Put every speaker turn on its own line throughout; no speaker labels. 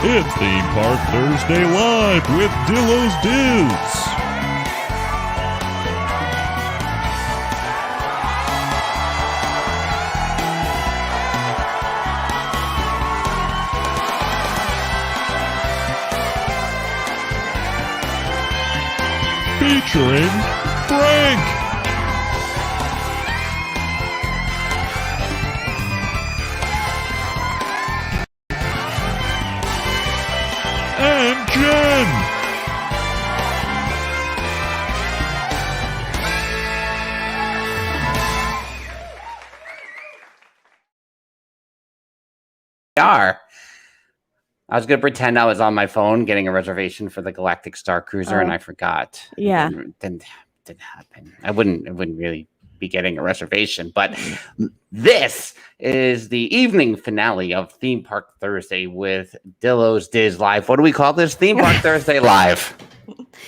It's Theme Park Thursday Live with Dillos Dudes. Featuring Frank. And Jen.
I was going to pretend I was on my phone getting a reservation for the Galactic Star Cruiser, and I forgot.
Yeah.
It didn't happen. I wouldn't really be getting a reservation, but this is the evening finale of Theme Park Thursday with Dillos Diz Live. What do we call this? Theme Park Thursday Live.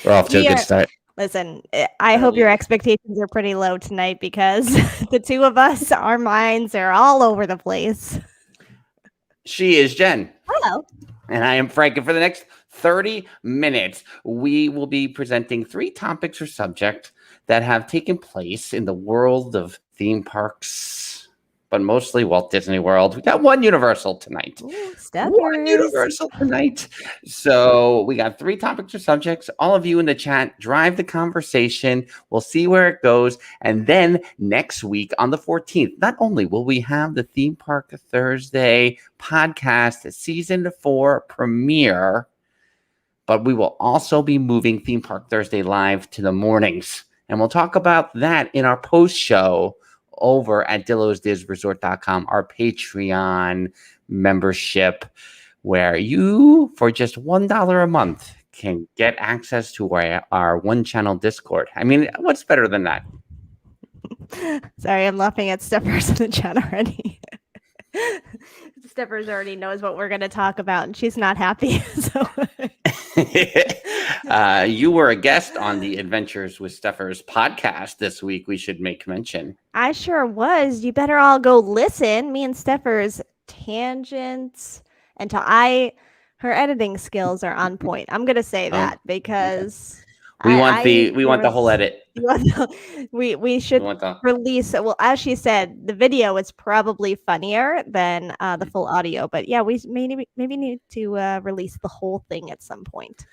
We're off to a good start.
Listen, I hope your expectations are pretty low tonight because the two of us, our minds are all over the place.
She is Jen.
Hello.
And I am Frank. And for the next 30 minutes, we will be presenting 3 topics or subjects that have taken place in the world of theme parks, but mostly Walt Disney World. We got one Universal tonight.
Ooh,
one Universal tonight. So we got 3 topics or subjects. All of you in the chat, drive the conversation. We'll see where it goes. And then next week on the 14th, not only will we have the Theme Park Thursday podcast season 4 premiere, but we will also be moving Theme Park Thursday Live to the mornings. And we'll talk about that in our post show over at DillosDizResort.com, our Patreon membership, where you, for just $1 a month, can get access to our one-channel Discord. I mean, what's better than that?
Sorry, I'm laughing at Steppers in the chat already. Steppers already knows what we're going to talk about, and she's not happy. So.
You were a guest on the Adventures with Steffers podcast this week. We should make mention.
I sure was. You better all go listen. Me and Steffers tangents and her editing skills are on point. I'm gonna say that because
we want the whole edit.
We should release it. Well, as she said, the video is probably funnier than the full audio, but yeah, we maybe need to release the whole thing at some point.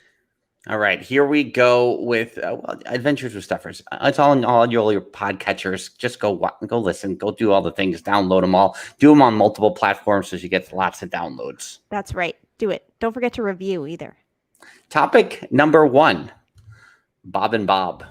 All right, here we go with Adventures with Steffers. It's all your podcatchers. Just go listen, go do all the things, download them all, do them on multiple platforms so you get lots of downloads.
That's right. Do it. Don't forget to review either.
Topic number 1, Bob and Bob.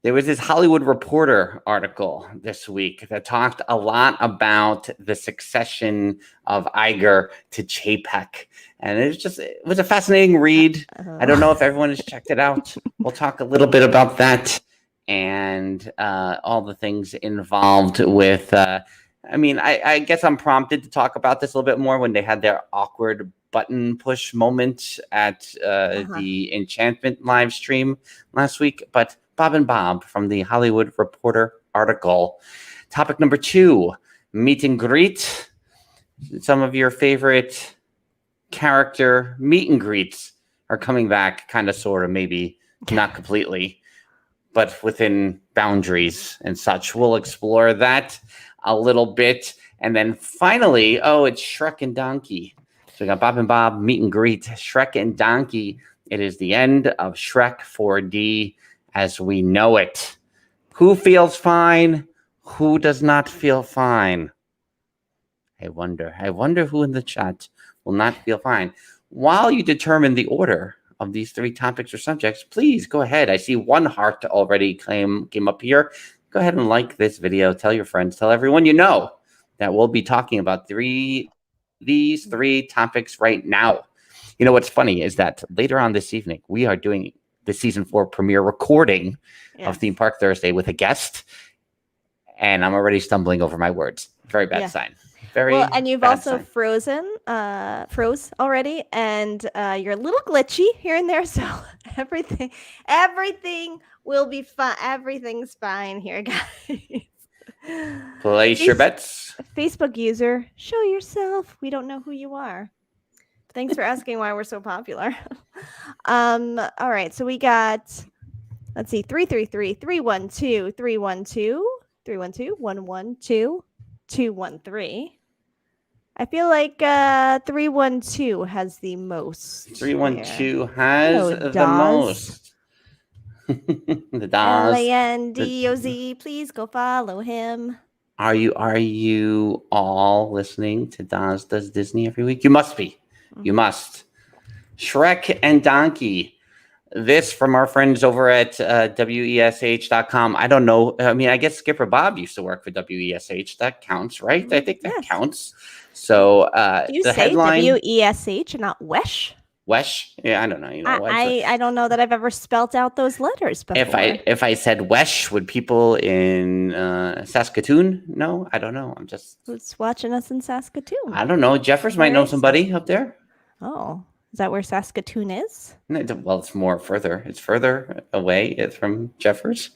There was this Hollywood Reporter article this week that talked a lot about the succession of Iger to Chapek. And it was a fascinating read. I don't know if everyone has checked it out. We'll talk a little bit about that and all the things involved with, I guess I'm prompted to talk about this a little bit more when they had their awkward button push moment at the Enchantment live stream last week. But Bob and Bob from the Hollywood Reporter article. Topic number 2, meet and greet. Some of your favorite character meet and greets are coming back, kind of, sort of, maybe not completely, but within boundaries and such. We'll explore that a little bit. And then finally, it's Shrek and Donkey. So we got Bob and Bob meet and greet, Shrek and Donkey. It is the end of Shrek 4D as we know it. Who feels fine? Who does not feel fine? I wonder who in the chat will not feel fine. While you determine the order of these 3 topics or subjects, please go ahead. I see 1 heart already came up here. Go ahead and like this video. Tell your friends. Tell everyone you know that we'll be talking about these 3 topics right now. You know what's funny is that later on this evening, we are doing the season 4 premiere recording of Theme Park Thursday with a guest, and I'm already stumbling over my words. Very bad sign.
And you've also froze already, and you're a little glitchy here and there. So everything will be fine. Everything's fine here, guys.
Place your bets.
Facebook user, show yourself. We don't know who you are. Thanks for asking why we're so popular. All right, so we got, let's see, 313. I feel like 312 has the most.
312 has the
Daz.
most. The Daz.
LANDOZ. Please go follow him.
Are you all listening to Daz Does Disney every week? You must be. You must. Shrek and Donkey. This from our friends over at WESH.com. I don't know. I mean, I guess Skipper Bob used to work for WESH. That counts, right? I think that counts. So
do you
the
say
headline,
WESH and not Wesh?
Wesh? Yeah, I don't know. You know,
I don't know that I've ever spelt out those letters before.
If I said Wesh, would people in Saskatoon know? I don't know. I'm just.
Who's watching us in Saskatoon?
I don't know. Jeffers might know somebody up there.
Oh, is that where Saskatoon is?
Well, it's more further. It's further away from Jeffers.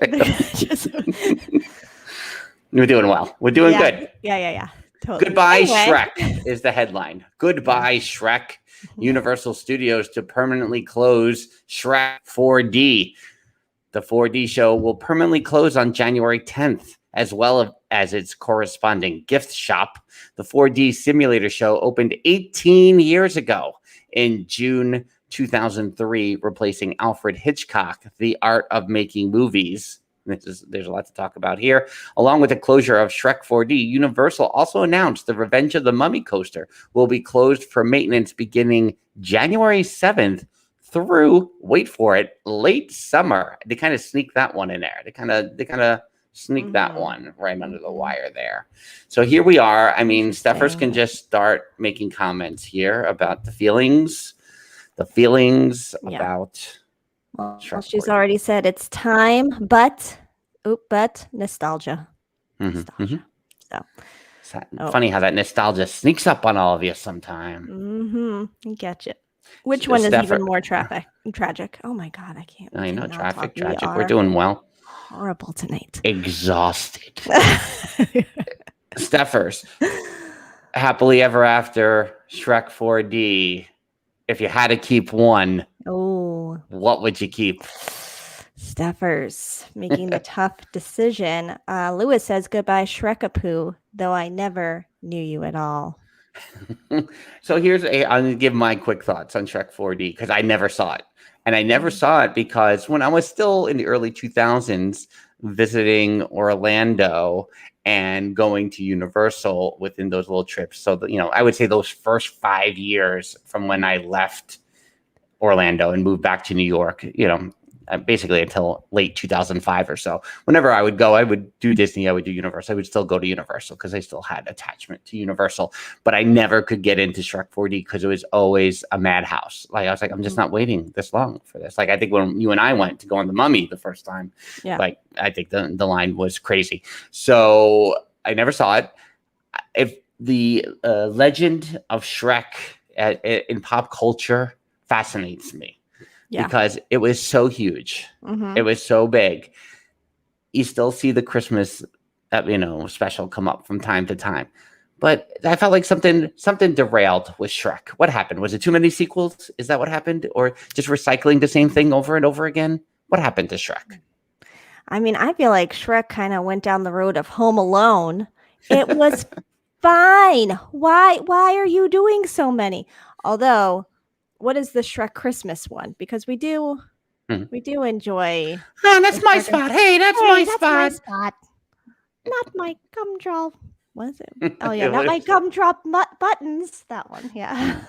We're doing well. We're doing good.
Yeah. Totally.
Goodbye, Shrek is the headline. Goodbye, Shrek. Universal Studios to permanently close Shrek 4D. The 4D show will permanently close on January 10th, as well as its corresponding gift shop. The 4D simulator show opened 18 years ago in June 2003, replacing Alfred Hitchcock, The Art of Making Movies. There's a lot to talk about here. Along with the closure of Shrek 4D, Universal also announced the Revenge of the Mummy coaster will be closed for maintenance beginning January 7th through, wait for it, late summer. They kind of sneak that one in there. They kind of sneak that one right under the wire there. So here we are. I mean, Steffers can just start making comments here about the feelings about.
Well, she's already said it's time, but nostalgia. So
funny how that nostalgia sneaks up on all of you sometime.
Get you. Which one is even more tragic? Oh my God, I can't.
I know, tragic. We're doing well.
Horrible tonight.
Exhausted. Steffers, happily ever after Shrek 4D. If you had to keep one, what would you keep?
Steffers making the tough decision. Lewis says goodbye, Shrekapoo, though I never knew you at all.
So I'm going to give my quick thoughts on Shrek 4D because I never saw it. And I never saw it because when I was still in the early 2000s visiting Orlando and going to Universal within those little trips. So, I would say those first 5 years from when I left Orlando and moved back to New York, basically until late 2005 or so. Whenever I would go, I would do Disney, I would do Universal. I would still go to Universal because I still had attachment to Universal. But I never could get into Shrek 4D because it was always a madhouse. Like, I was like, I'm just not waiting this long for this. Like, I think when you and I went to go on the Mummy the first time, like, I think the line was crazy. So I never saw it. If the legend of Shrek in pop culture fascinates me. Because it was so huge. It was so big. You still see the Christmas special come up from time to time. But I felt like something derailed with Shrek. What happened? Was it too many sequels? Is that what happened? Or just recycling the same thing over and over again? What happened to Shrek?
I mean, I feel like Shrek kind of went down the road of Home Alone. It was fine. Why are you doing so many? Although, what is the Shrek Christmas one? Because we do enjoy.
Oh, that's my spot. Hey, that's my spot.
Not my gumdrop. What is it? Oh yeah, not my gumdrop buttons. That one. Yeah.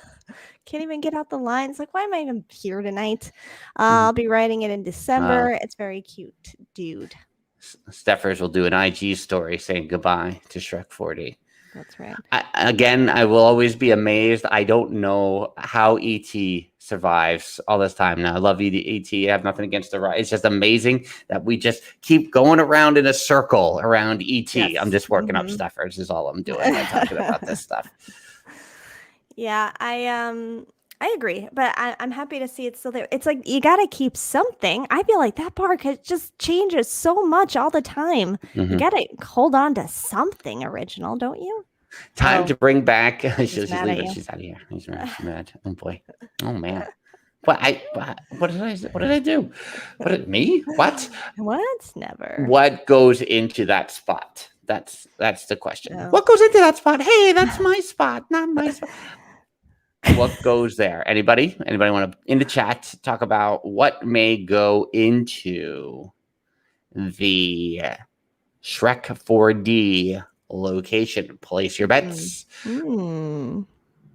Can't even get out the lines. Like, why am I even here tonight? I'll be writing it in December. It's very cute, dude.
Steffers will do an IG story saying goodbye to Shrek 4D.
That's right.
I will always be amazed. I don't know how E.T. survives all this time now. I love E.T. I have nothing against the ride. It's just amazing that we just keep going around in a circle around E.T. Yes. I'm just working up Steffers is all I'm doing. I'm talking about this stuff.
Yeah, I agree, but I'm happy to see it's still there. It's like you got to keep something. I feel like that park just changes so much all the time. You got to hold on to something original, don't you?
Time
Oh.
to bring back. She's
mad at
leaving.
you.
She's out of here. She's mad. Oh boy. Oh man. What did I do? Me? What?
What? Never.
What goes into that spot? That's the question.
No.
What goes into that spot? Hey, that's my spot, not my spot. What goes there? Anybody want to in the chat talk about what may go into the Shrek 4D location? Place your bets.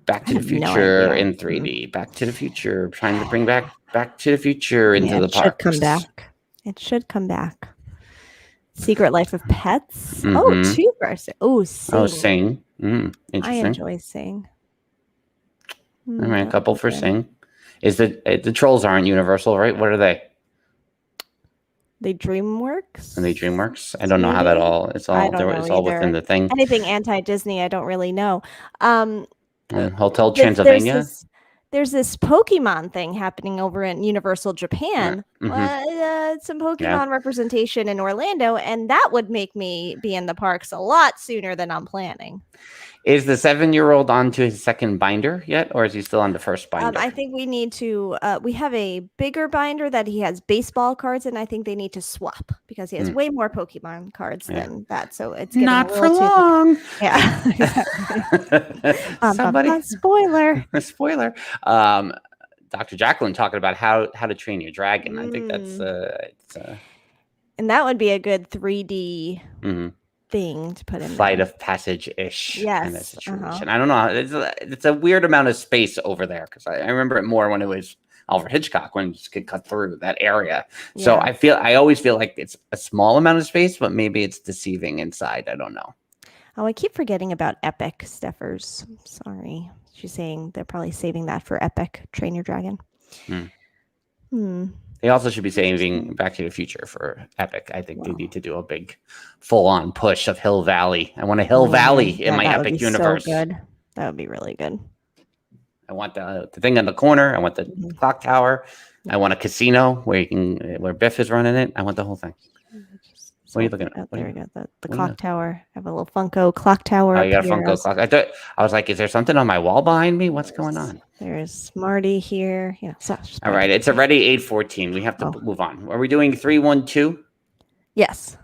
Back to the Future in 3D. Back to the Future. Trying to bring back to the Future into the parks.
It should come back. Secret Life of Pets.
Mhm.
Oh, 2-person. Oh, Sing.
Oh, Sing. Interesting.
I enjoy Sing.
All right, a couple for Sing. Is the trolls aren't Universal, right? What are they?
They DreamWorks.
Are they DreamWorks? I don't know how that all. It's all within the thing.
Anything anti-Disney, I don't really know.
Hotel Transylvania.
There's this Pokemon thing happening over in Universal Japan. Some Pokemon representation in Orlando, and that would make me be in the parks a lot sooner than I'm planning.
Is the 7-year-old on to his second binder yet, or is he still on the first binder?
I think we need to. We have a bigger binder that he has baseball cards in. I think they need to swap because he has way more Pokemon cards than that. So it's
not for long.
Yeah.
Somebody
spoiler.
Spoiler. Dr. Jacqueline talking about how to train your dragon. I think that's
and that would be a good 3D thing to put in
Flight of Passage-ish kind of
Yes.
situation. I don't know. It's a weird amount of space over there because I remember it more when it was Alfred Hitchcock when you just could cut through that area. So I always feel like it's a small amount of space, but maybe it's deceiving inside. I don't know.
Oh, I keep forgetting about Epic Steffers. I'm sorry. She's saying they're probably saving that for Epic Train Your Dragon.
They also should be saving Back to the Future for Epic. I think they need to do a big full-on push of Hill Valley. I want a Hill Valley in my Epic universe.
So good. That would be really good.
I want the thing on the corner. I want the clock tower. I want a casino where Biff is running it. I want the whole thing. What are you looking at?
There we go. The clock tower. I have a little Funko clock tower.
Oh, you got a Funko clock. I was like, is there something on my wall behind me? What's going on?
There's Marty here.
All right. It's already 8:14. We have to move on. Are we doing 312?
Yes.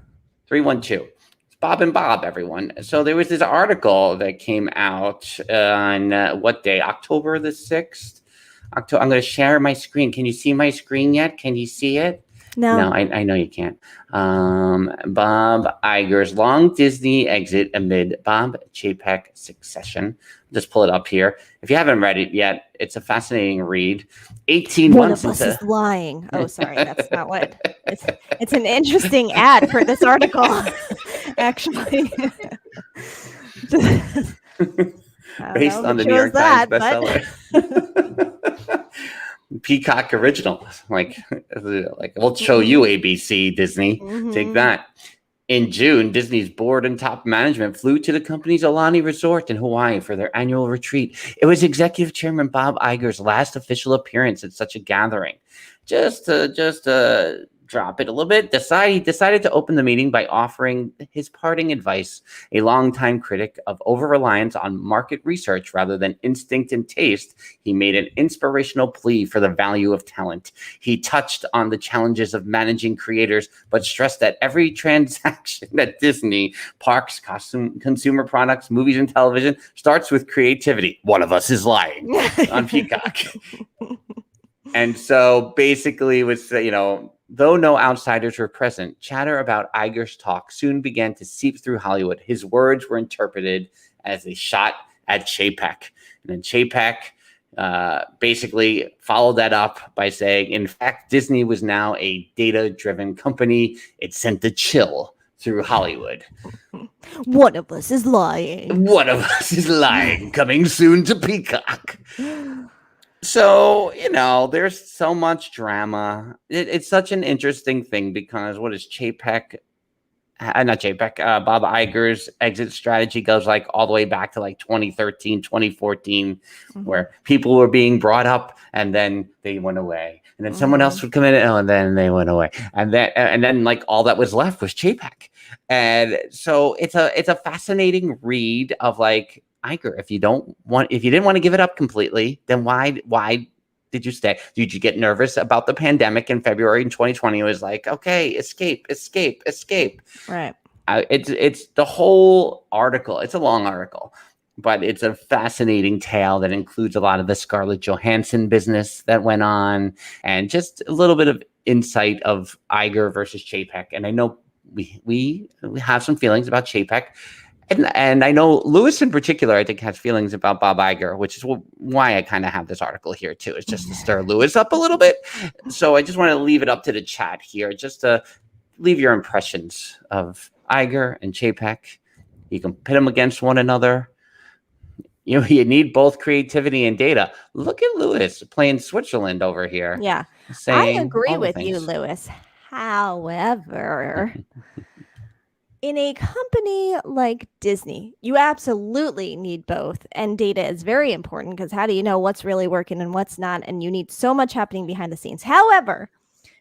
312. It's Bob and Bob, everyone. So there was this article that came out on what day? October the 6th? I'm going to share my screen. Can you see my screen yet? Can you see it?
No,
I know you can't. Bob Iger's long Disney exit amid Bob Chapek succession. Just pull it up here. If you haven't read it yet, it's a fascinating read. 18
One
months
of us
into...
is lying. Oh, sorry, that's not what. It's an interesting ad for this article, actually.
Based on the New York Times bestseller. Peacock original, like we'll show you ABC Disney. Take that. In June, Disney's board and top management flew to the company's Aulani Resort in Hawaii for their annual retreat. It was Executive Chairman Bob Iger's last official appearance at such a gathering. Just to drop it a little bit, he decided to open the meeting by offering his parting advice. A longtime critic of over-reliance on market research rather than instinct and taste, he made an inspirational plea for the value of talent. He touched on the challenges of managing creators, but stressed that every transaction at Disney, parks, consumer products, movies, and television starts with creativity. One of us is lying on Peacock. And so basically it was, though no outsiders were present, chatter about Iger's talk soon began to seep through Hollywood. His words were interpreted as a shot at Chapek. And then Chapek basically followed that up by saying, in fact, Disney was now a data-driven company. It sent a chill through Hollywood.
One of us is lying.
One of us is lying. Coming soon to Peacock. So, there's so much drama. It's such an interesting thing because what is Chapek not JPEG, Bob Iger's exit strategy goes like all the way back to like 2013, 2014, where people were being brought up and then they went away. And then someone else would come in and then they went away. And then like all that was left was JPEG. And so it's a fascinating read of like Iger. If you didn't want to give it up completely, then why did you stay? Did you get nervous about the pandemic in February in 2020? It was like, okay, escape.
Right.
It's the whole article. It's a long article, but it's a fascinating tale that includes a lot of the Scarlett Johansson business that went on and just a little bit of insight of Iger versus Chapek. And I know we have some feelings about Chapek. And I know Lewis in particular, I think, has feelings about Bob Iger, which is why I kind of have this article here, too. It's just to stir Lewis up a little bit. So I just want to leave it up to the chat here, just to leave your impressions of Iger and Chapek. You can pit them against one another. You need both creativity and data. Look at Lewis playing Switzerland over here.
Yeah, I agree with you, Lewis. However... in a company like Disney, you absolutely need both. And data is very important because how do you know what's really working and what's not? And you need so much happening behind the scenes. However,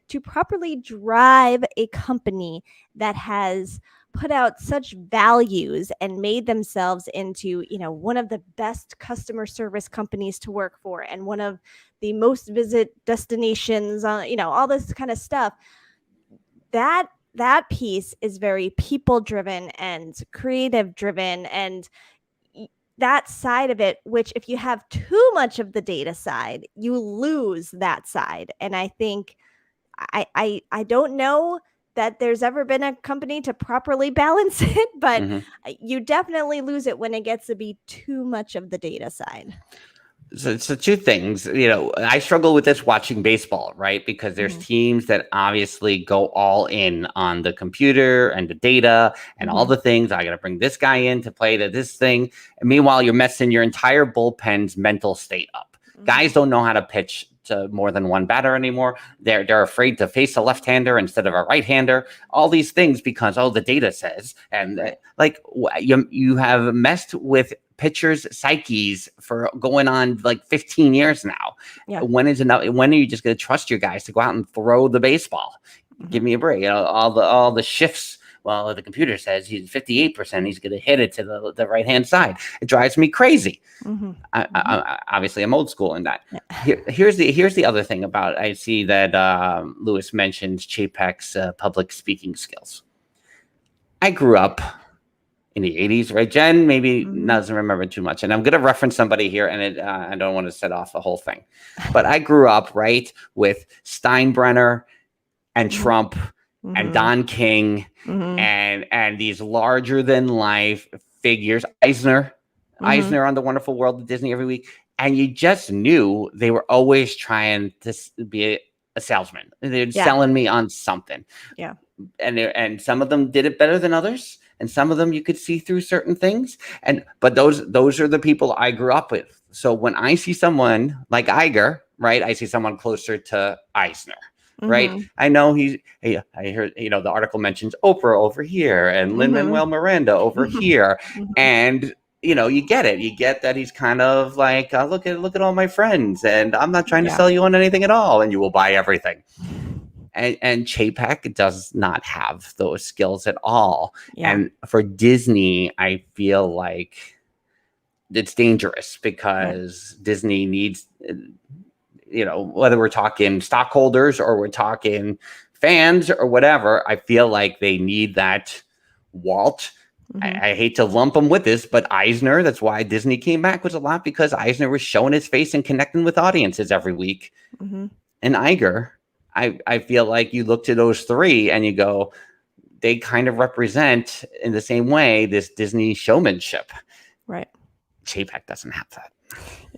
to properly drive a company that has put out such values and made themselves into, one of the best customer service companies to work for and one of the most visit destinations, all this kind of stuff, that piece is very people driven and creative driven, and that side of it, which if you have too much of the data side, you lose that side. And I think I don't know that there's ever been a company to properly balance it, but you definitely lose it when it gets to be too much of the data side.
So two things, I struggle with this watching baseball, right? Because there's teams that obviously go all in on the computer and the data and all the things. I got to bring this guy in to play this thing. And meanwhile, you're messing your entire bullpen's mental state up. Guys don't know how to pitch to more than one batter anymore. They're afraid to face a left-hander instead of a right-hander. All these things because the data says, and you have messed with pitchers' psyches for going on like 15 years now. Yeah. When are you just going to trust your guys to go out and throw the baseball? Give me a break. All the shifts. Well, the computer says he's 58%. He's going to hit it to the right-hand side. It drives me crazy. Obviously, I'm old school in that. Yeah. Here's the other thing about. I see that Lewis mentions Chapek's public speaking skills. I grew up in the 80s, right? Jen maybe doesn't remember too much. And I'm going to reference somebody here, and I don't want to set off the whole thing. But I grew up, right, with Steinbrenner and Trump and Don King and these larger-than-life figures. Eisner on The Wonderful World of Disney every week. And you just knew they were always trying to be a salesman. They're selling me on something. Yeah. And some of them did it better than others. And some of them you could see through certain things. But those are the people I grew up with. So when I see someone like Iger, right, I see someone closer to Eisner, right? I know I heard, the article mentions Oprah over here and Lin-Manuel Miranda over here. And, you get it. You get that he's kind of like, look at all my friends. And I'm not trying to sell you on anything at all. And you will buy everything. And Chapek does not have those skills at all. Yeah. And for Disney, I feel like it's dangerous because Disney needs, whether we're talking stockholders or we're talking fans or whatever, I feel like they need that Walt. I hate to lump him with this, but Eisner, that's why Disney came back, was a lot because Eisner was showing his face and connecting with audiences every week. And Iger, I feel like you look to those three and you go, they kind of represent in the same way this Disney showmanship. Right. Chapek doesn't have that.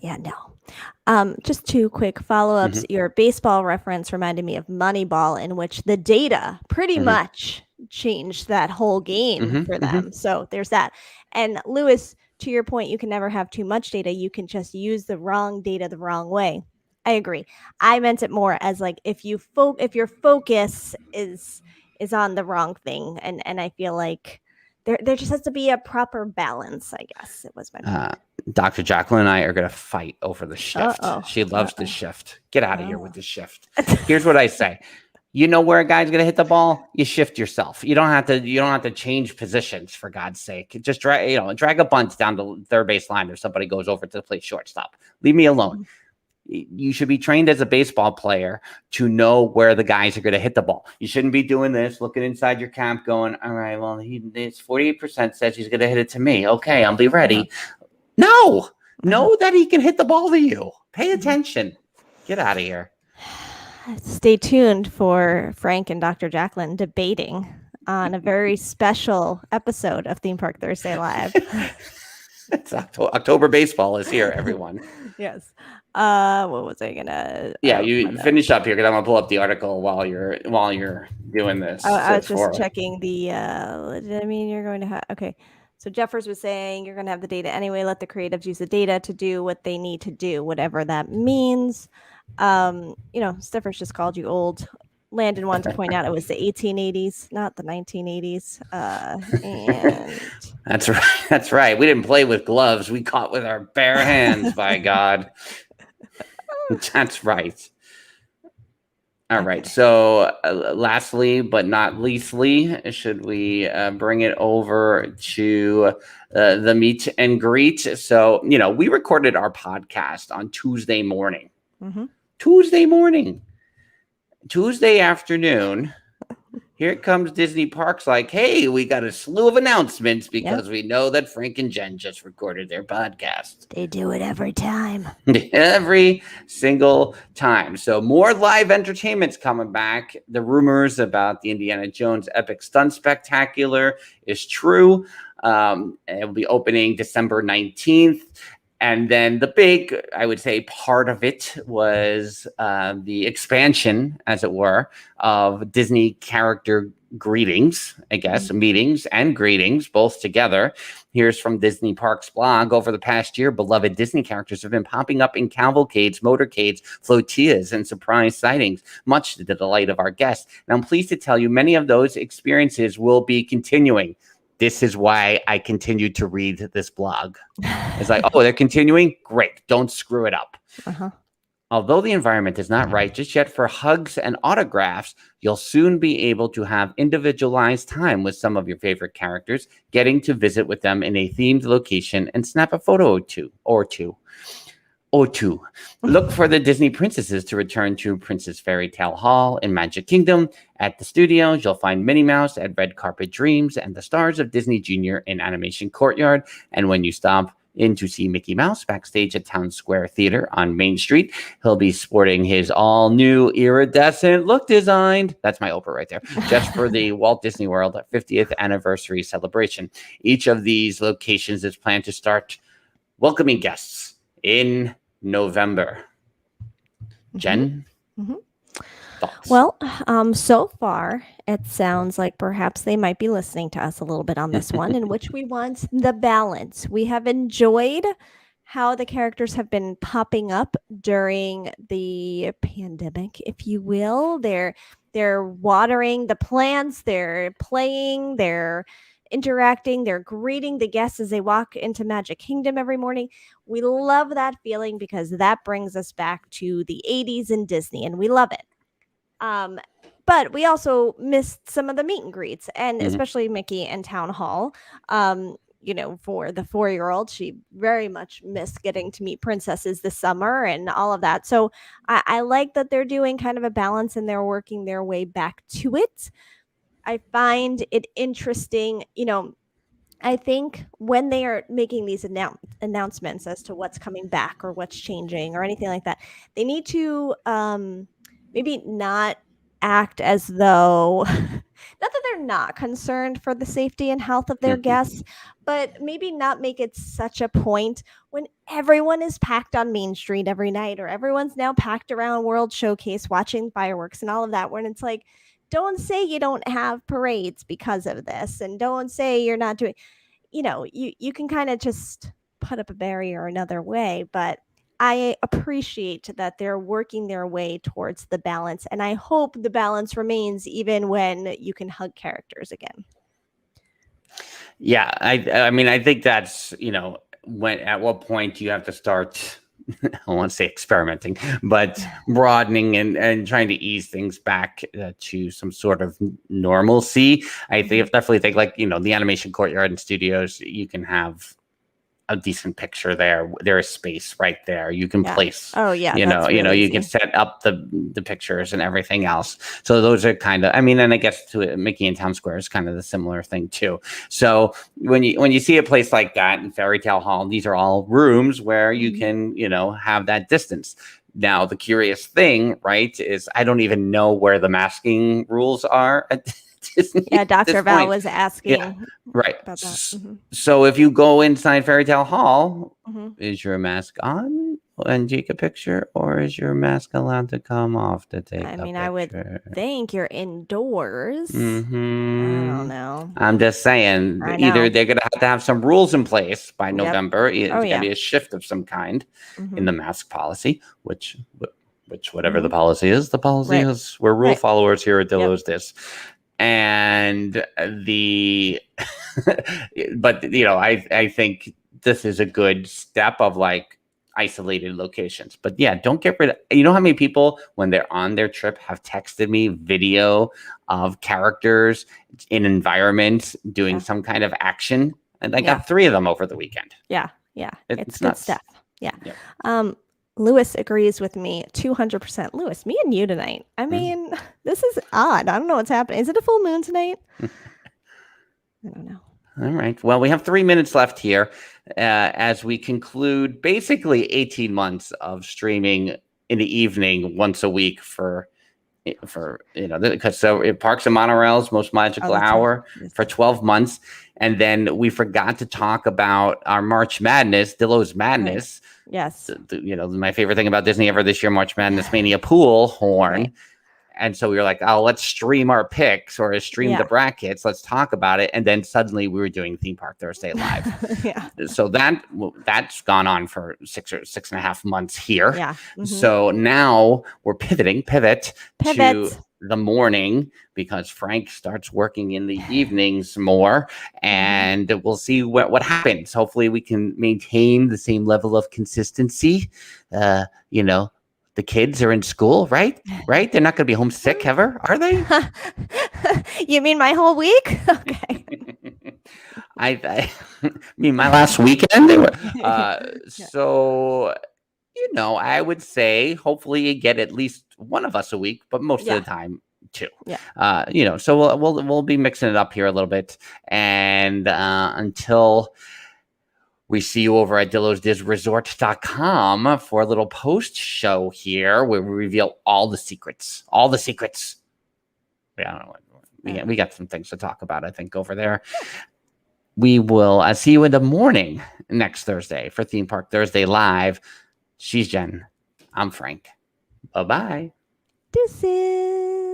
Yeah, no. Just two quick follow-ups. Your baseball reference reminded me of Moneyball, in which the data pretty much changed that whole game for them. So there's that. And Lewis, to your point, you can never have too much data. You can just use the wrong data the wrong way. I agree. I meant it more as like if your focus is is on the wrong thing, and I feel like there just has to be a proper balance. I guess it was my point.
Dr. Jacqueline and I are going to fight over the shift.
Uh-oh.
She loves the shift. Get out of here with the shift.
Oh.
Here's what I say. You know where a guy's going to hit the ball? You shift yourself. You don't have to change positions, for God's sake. Just drag a bunt down the third base line if somebody goes over to the plate shortstop. Leave me alone. You should be trained as a baseball player to know where the guys are going to hit the ball. You shouldn't be doing this, looking inside your camp going, all right, well, it's 48% says he's going to hit it to me. Okay, I'll be ready. No, know that he can hit the ball to you. Pay attention. Get out of here.
Stay tuned for Frank and Dr. Jacqueline debating on a very special episode of Theme Park Thursday Live.
It's October baseball is here, everyone.
Yes. What was I gonna?
Yeah, you finish up here because I'm gonna pull up the article while you're doing this.
I was just checking the. You're going to have okay. So Jeffers was saying you're going to have the data anyway. Let the creatives use the data to do what they need to do, whatever that means. Stiffers just called you old. Landon wanted to point out it was the 1880s, not the 1980s. And
that's right. That's right. We didn't play with gloves. We caught with our bare hands. By God. That's right. All right. So lastly, but not leastly, should we bring it over to the meet and greet? So, we recorded our podcast on Tuesday morning. Mm-hmm. Tuesday afternoon. Here comes Disney Parks like, hey, we got a slew of announcements because we know that Frank and Jen just recorded their podcast.
They do it every time.
Every single time. So more live entertainment's coming back. The rumors about the Indiana Jones Epic Stunt Spectacular is true. It will be opening December 19th. And then the big, I would say, part of it was the expansion, as it were, of Disney character greetings, I guess, meetings and greetings, both together. Here's from Disney Parks blog. Over the past year, beloved Disney characters have been popping up in cavalcades, motorcades, flotillas, and surprise sightings, much to the delight of our guests. And I'm pleased to tell you many of those experiences will be continuing. This is why I continue to read this blog. It's like, oh, they're continuing? Great. Don't screw it up. Uh-huh. Although the environment is not right just yet for hugs and autographs, you'll soon be able to have individualized time with some of your favorite characters, getting to visit with them in a themed location and snap a photo or two. Look for the Disney princesses to return to Princess Fairy Tale Hall in Magic Kingdom. At the studios, you'll find Minnie Mouse at Red Carpet Dreams and the stars of Disney Junior in Animation Courtyard. And when you stop in to see Mickey Mouse backstage at Town Square Theater on Main Street, he'll be sporting his all-new iridescent look designed. That's my Oprah right there. Just for the Walt Disney World 50th anniversary celebration. Each of these locations is planned to start welcoming guests in November. Jen?
Mm-hmm. Well, so far, it sounds like perhaps they might be listening to us a little bit on this one, in which we want the balance. We have enjoyed how the characters have been popping up during the pandemic, if you will. They're watering the plants, they're playing, they're interacting, they're greeting the guests as they walk into Magic Kingdom every morning. We love that feeling because that brings us back to the 80s in Disney, and we love it. But we also missed some of the meet and greets, and especially Mickey and Town Hall. For the 4-year-old, she very much missed getting to meet princesses this summer and all of that. So I like that they're doing kind of a balance and they're working their way back to it. I find it interesting, I think when they are making these announcements as to what's coming back or what's changing or anything like that, they need to maybe not act as though, not that they're not concerned for the safety and health of their guests, but maybe not make it such a point when everyone is packed on Main Street every night, or everyone's now packed around World Showcase watching fireworks and all of that, when it's like, don't say you don't have parades because of this, and don't say you're not doing, you can kind of just put up a barrier another way. But I appreciate that they're working their way towards the balance, and I hope the balance remains even when you can hug characters again.
Yeah, I mean, I think that's, when at what point do you have to start, I don't want to say experimenting, but broadening and trying to ease things back to some sort of normalcy. I definitely think, like, the animation courtyard and studios, you can have a decent picture there. There is space right there. You can place.
Oh yeah.
You can set up the pictures and everything else. So those are kind of. I mean, and I guess to Mickey and Town Square is kind of the similar thing too. So when you see a place like that in Fairy Tale Hall, these are all rooms where you can have that distance. Now the curious thing, right, is I don't even know where the masking rules are at Disney.
Yeah, Dr. Val was asking.
Yeah, right.
About that.
So if you go inside Fairy Tale Hall, is your mask on and take a picture, or is your mask allowed to come off to take a picture?
I would think you're indoors. I don't know.
I'm just saying, either they're going to have some rules in place by November. It's going to be a shift of some kind in the mask policy, which whatever the policy is, is. We're rule followers here at Dillos This. And but I think this is a good step of like isolated locations. But yeah, don't get rid of, how many people when they're on their trip have texted me video of characters in environments doing some kind of action, and I got 3 of them over the weekend.
Yeah, it's good
nuts.
stuff. Yeah. Lewis agrees with me 200%. Lewis, me and you tonight. I mean, this is odd. I don't know what's happening. Is it a full moon tonight? I don't know.
All right. Well, we have 3 minutes left here as we conclude basically 18 months of streaming in the evening once a week for because Parks and Monorail's Most Magical Hour for 12 months. And then we forgot to talk about our March Madness, Dillo's Madness.
Right. Yes.
My favorite thing about Disney ever this year, March Madness Mania Pool Horn. Right. And so we were like, oh, let's stream our picks or stream the brackets. Let's talk about it. And then suddenly we were doing Theme Park Thursday Live. So that's gone on for 6.5 months here. Yeah. So now we're pivot to the morning because Frank starts working in the evenings more, and we'll see what happens. Hopefully we can maintain the same level of consistency. The kids are in school, right? Right? They're not going to be homesick ever, are they?
You mean my whole week? Okay.
I mean my last weekend. They were, so, I would say hopefully you get at least one of us a week, but most of the time 2. Yeah. So we'll be mixing it up here a little bit, and until we see you over at DillosDizResort.com for a little post show here where we reveal all the secrets. Yeah, I don't know. We got some things to talk about, I think, over there. We will see you in the morning next Thursday for Theme Park Thursday Live. She's Jen. I'm Frank. Bye-bye.
Deuces.